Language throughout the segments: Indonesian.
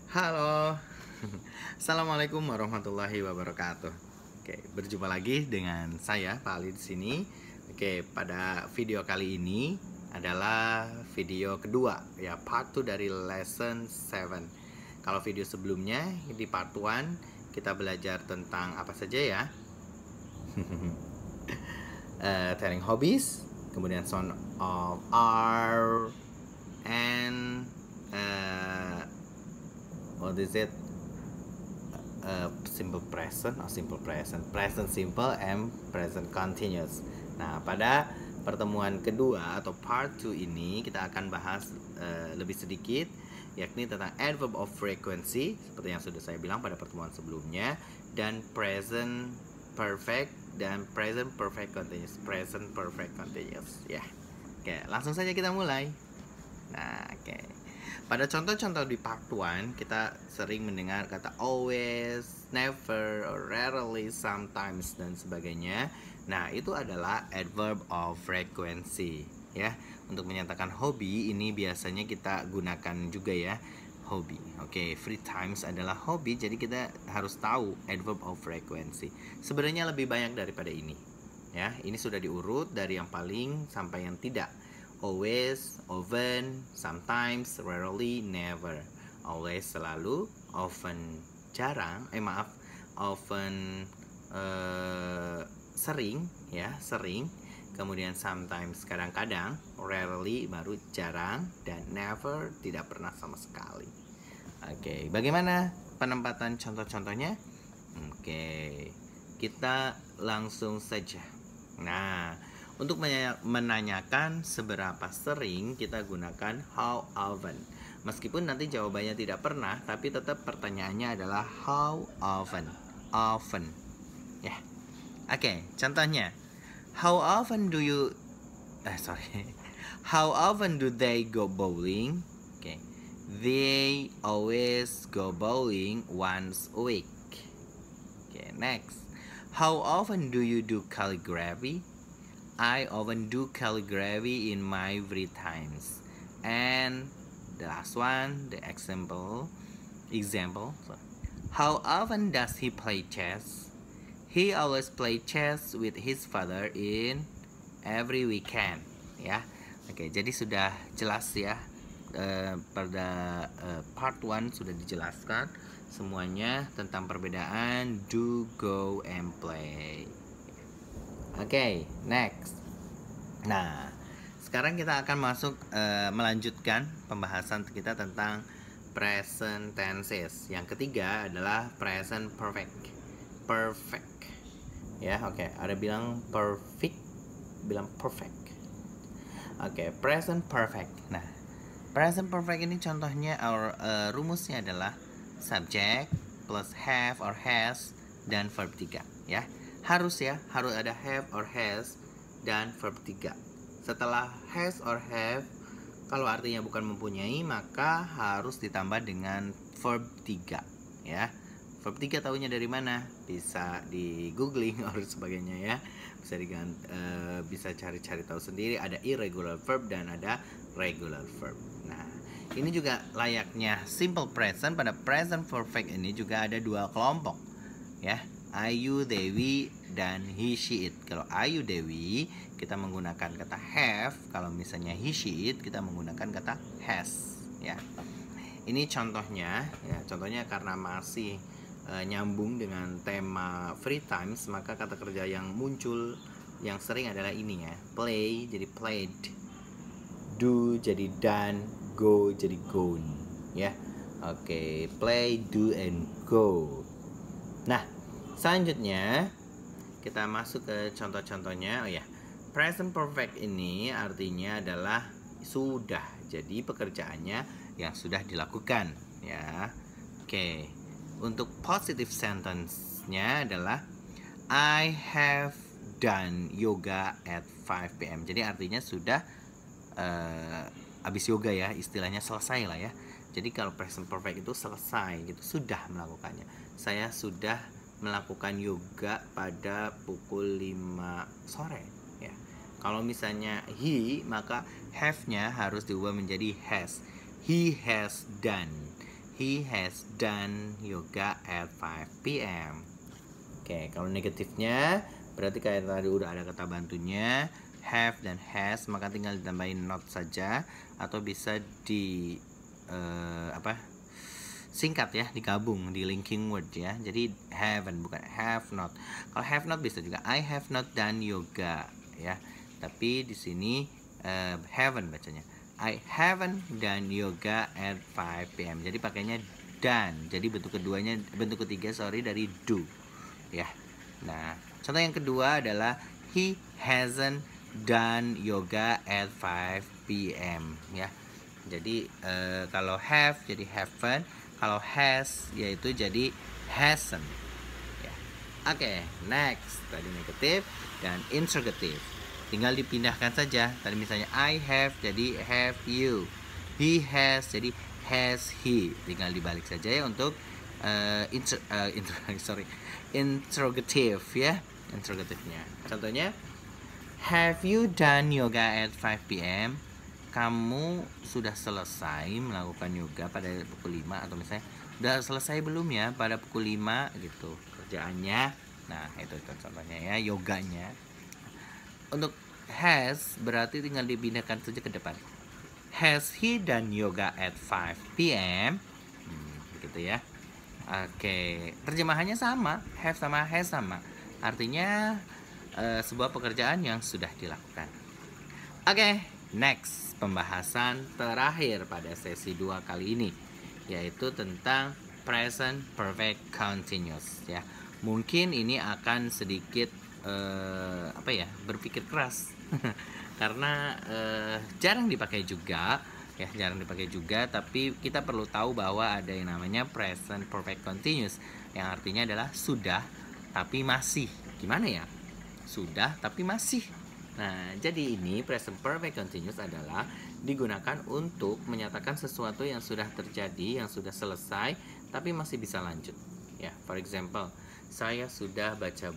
Halo, assalamualaikum warahmatullahi wabarakatuh. Oke, berjumpa lagi dengan saya Pak Ali di sini. Oke, pada video kali ini adalah video kedua ya, part 2 dari lesson 7. Kalau video sebelumnya di part 1 kita belajar tentang apa saja ya? Telling hobbies, kemudian sound of R, and what is it? Simple present or simple present, present simple and present continuous. Nah, pada pertemuan kedua atau part 2 ini kita akan bahas lebih sedikit, yakni tentang adverb of frequency seperti yang sudah saya bilang pada pertemuan sebelumnya, dan present perfect dan present perfect continuous. Present perfect continuous ya. Oke, langsung saja kita mulai. Nah, oke. Pada contoh-contoh di part 1 kita sering mendengar kata always, never, or rarely, sometimes, dan sebagainya. Nah, itu adalah adverb of frequency ya. Untuk menyatakan hobi ini biasanya kita gunakan juga ya, hobi. Oke, free times adalah hobi, jadi kita harus tahu adverb of frequency. Sebenarnya lebih banyak daripada ini ya. Ini sudah diurut dari yang paling sampai yang tidak. Always, often, sometimes, rarely, never. Always selalu, often jarang, often sering ya, sering. Kemudian sometimes kadang-kadang, rarely baru jarang, dan never tidak pernah sama sekali. Oke, bagaimana penempatan contoh-contohnya? Oke, kita langsung saja. Nah, untuk menanyakan seberapa sering kita gunakan how often. Meskipun nanti jawabannya tidak pernah, tapi tetap pertanyaannya adalah how often. Often. Ya. Oke, contohnya. How often do you How often do they go bowling? Oke. They always go bowling once a week. Oke, next. How often do you do calligraphy? I often do calligraphy in my free times. And the last one, the example. How often does he play chess? He always play chess with his father in every weekend. Ya, oke. Jadi sudah jelas ya. Pada part 1 sudah dijelaskan semuanya tentang perbedaan do, go, and play. Oke, next. Nah, sekarang kita akan masuk melanjutkan pembahasan kita tentang present tenses. Yang ketiga adalah present perfect. Perfect. Ya, oke. Ada bilang perfect, bilang perfect. Oke, present perfect. Nah, present perfect ini contohnya rumusnya adalah subject plus have or has dan verb 3 ya. Harus ada have or has dan verb 3. Setelah has or have, kalau artinya bukan mempunyai, maka harus ditambah dengan verb 3 ya. Verb 3 tahunya dari mana? Bisa di googling atau sebagainya ya. Bisa cari-cari tahu sendiri. Ada irregular verb dan ada regular verb. Nah, ini juga layaknya simple present. Pada present perfect ini juga ada dua kelompok ya. Ayu, Dewi, dan he, she, it. Kalau Ayu, Dewi, kita menggunakan kata have. Kalau misalnya he, she, it, kita menggunakan kata has ya. Ini contohnya ya. Contohnya karena masih nyambung dengan tema free times, maka kata kerja yang muncul yang sering adalah ini ya. Play jadi played, do jadi done, go jadi gone ya. Oke, play, do, and go. Nah, selanjutnya kita masuk ke contoh-contohnya. Oh ya, present perfect ini artinya adalah sudah. Jadi pekerjaannya yang sudah dilakukan ya. Oke. Untuk positive sentence-nya adalah I have done yoga at 5 p.m. Jadi artinya sudah habis yoga ya, istilahnya selesai lah ya. Jadi kalau present perfect itu selesai gitu, sudah melakukannya. Saya sudah melakukan yoga pada pukul 5 sore ya. Kalau misalnya he, maka have-nya harus diubah menjadi has. He has done. He has done yoga at 5 p.m. Oke, kalau negatifnya berarti kayak tadi udah ada kata bantunya have dan has, maka tinggal ditambahin not saja atau bisa di singkat ya, digabung di linking word ya. Jadi haven't bukan have not. Kalau have not bisa juga I have not done yoga ya. Tapi di sini haven't bacanya. I haven't done yoga at 5 p.m. Jadi pakainya done. Jadi bentuk ketiga dari do ya. Nah, contoh yang kedua adalah he hasn't done yoga at 5 p.m. ya. Jadi kalau have jadi haven't, kalau has yaitu jadi hasn't ya. Oke, next. Tadi negatif dan interrogative. Tinggal dipindahkan saja. Tadi misalnya I have jadi have you. He has jadi has he. Tinggal dibalik saja ya untuk interrogative ya. Interrogatifnya. Contohnya, have you done yoga at 5 p.m.? Kamu sudah selesai melakukan yoga pada pukul 5, atau misalnya udah selesai belum ya pada pukul 5 gitu kerjaannya. Nah, itu contohnya ya, yoganya. Untuk has berarti tinggal dipindahkan saja ke depan. Has he done yoga at 5 p.m.? Gitu ya. Oke, terjemahannya sama, have sama has sama. Artinya sebuah pekerjaan yang sudah dilakukan. Oke, next, pembahasan terakhir pada sesi 2 kali ini, yaitu tentang present perfect continuous ya. Mungkin ini akan sedikit berpikir keras karena jarang dipakai juga ya, tapi kita perlu tahu bahwa ada yang namanya present perfect continuous yang artinya adalah sudah tapi masih. Gimana ya? Sudah tapi masih. Nah, jadi ini present perfect continuous adalah digunakan untuk menyatakan sesuatu yang sudah terjadi, yang sudah selesai tapi masih bisa lanjut ya. For example, saya sudah baca 5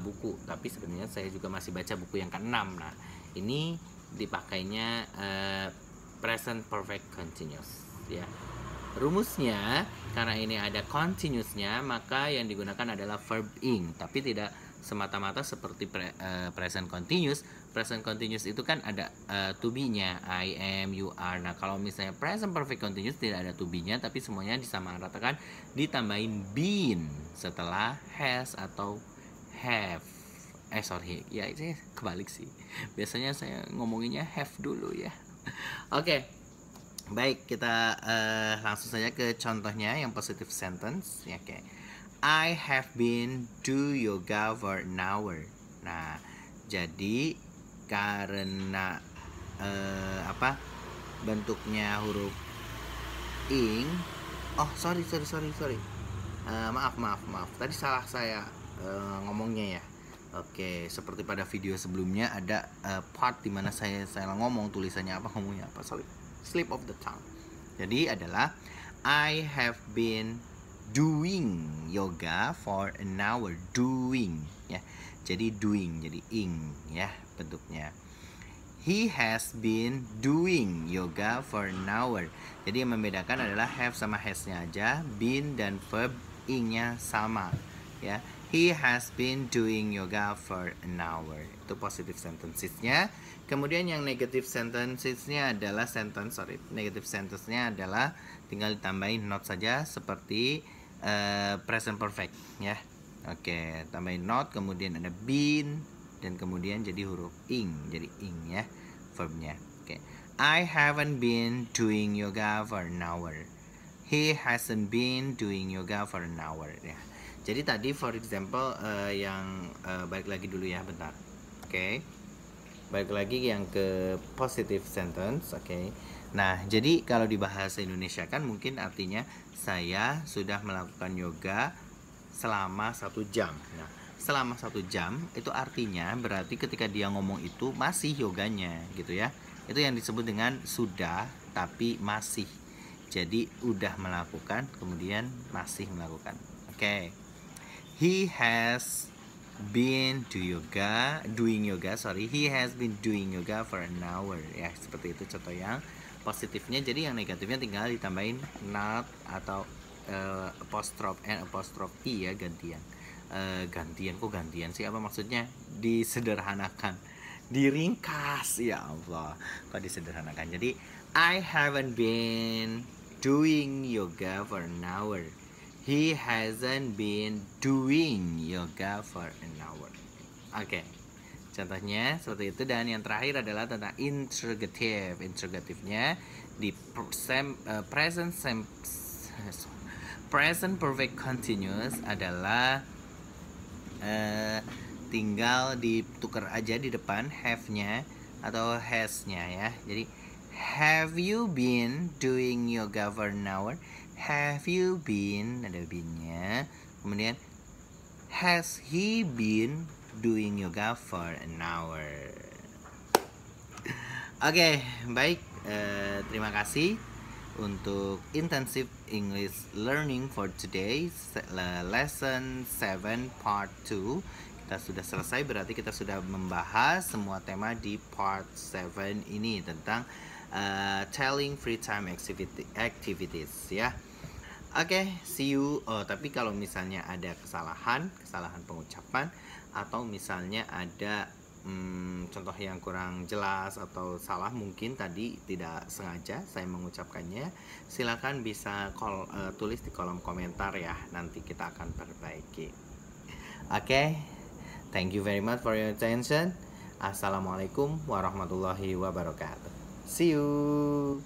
buku, tapi sebenarnya saya juga masih baca buku yang ke-6. Nah, ini dipakainya present perfect continuous ya. Rumusnya, karena ini ada continuousnya, maka yang digunakan adalah verb ing, tapi tidak semata-mata seperti present continuous. Present continuous itu kan ada to be-nya, I am, you are. Nah, kalau misalnya present perfect continuous tidak ada to be-nya, tapi semuanya disamaratakan, ditambahin been setelah has atau have. Ya ini kebalik sih. Biasanya saya ngomonginnya have dulu ya. Oke. Baik, kita langsung saja ke contohnya yang positive sentence ya. Oke. I have been do yoga for an hour. Nah, jadi karena bentuknya huruf ing. Oh, sorry. Maaf. Tadi salah saya ngomongnya ya. Oke, seperti pada video sebelumnya ada part di mana saya ngomong tulisannya ngomongnya apa. Sorry. Slip of the tongue. Jadi adalah I have been doing yoga for an hour. Doing ya. Jadi doing, jadi ing ya bentuknya. He has been doing yoga for an hour. Jadi yang membedakan adalah have sama has-nya aja, been dan verb ing-nya sama ya. He has been doing yoga for an hour. Itu positive sentences-nya. Kemudian yang negative sentences-nya adalah negative sentence-nya adalah tinggal ditambahin not saja seperti present perfect ya. Oke, tambahin not, kemudian ada been, dan kemudian jadi huruf ing, jadi ing ya verbnya. Oke, I haven't been doing yoga for an hour. He hasn't been doing yoga for an hour ya. Jadi tadi for example yang balik lagi dulu ya bentar. Oke. Balik lagi yang ke positive sentence. Oke. Nah, jadi kalau di bahasa Indonesia kan mungkin artinya saya sudah melakukan yoga selama 1 jam. Nah, selama 1 jam itu artinya berarti ketika dia ngomong itu masih yoganya gitu ya. Itu yang disebut dengan sudah tapi masih. Jadi udah melakukan kemudian masih melakukan. Oke. He has been doing yoga. He has been doing yoga for an hour ya. Seperti itu contoh yang positifnya, jadi yang negatifnya tinggal ditambahin not atau apostrophe i ya, gantian. Gantian kok gantian sih, apa maksudnya? Disederhanakan, diringkas, ya Allah, kok disederhanakan. Jadi I haven't been doing yoga for an hour. He hasn't been doing yoga for an hour. Oke, contohnya seperti itu. Dan yang terakhir adalah tentang interrogative. Interrogatifnya di present perfect continuous adalah tinggal ditukar aja di depan have-nya atau has-nya ya. Jadi have you been doing yoga for an hour? Have you been, ada been-nya. Kemudian has he been doing yoga for an hour? Oke, baik. Terima kasih untuk intensive English learning for today, lesson 7 part 2. Kita sudah selesai, berarti kita sudah membahas semua tema di part 7 ini tentang telling free time activities ya. Oke, see you. Oh, tapi kalau misalnya ada kesalahan pengucapan, atau misalnya ada contoh yang kurang jelas atau salah, mungkin tadi tidak sengaja saya mengucapkannya, silakan bisa tulis di kolom komentar ya, nanti kita akan perbaiki. Oke, thank you very much for your attention. Assalamualaikum warahmatullahi wabarakatuh. See you.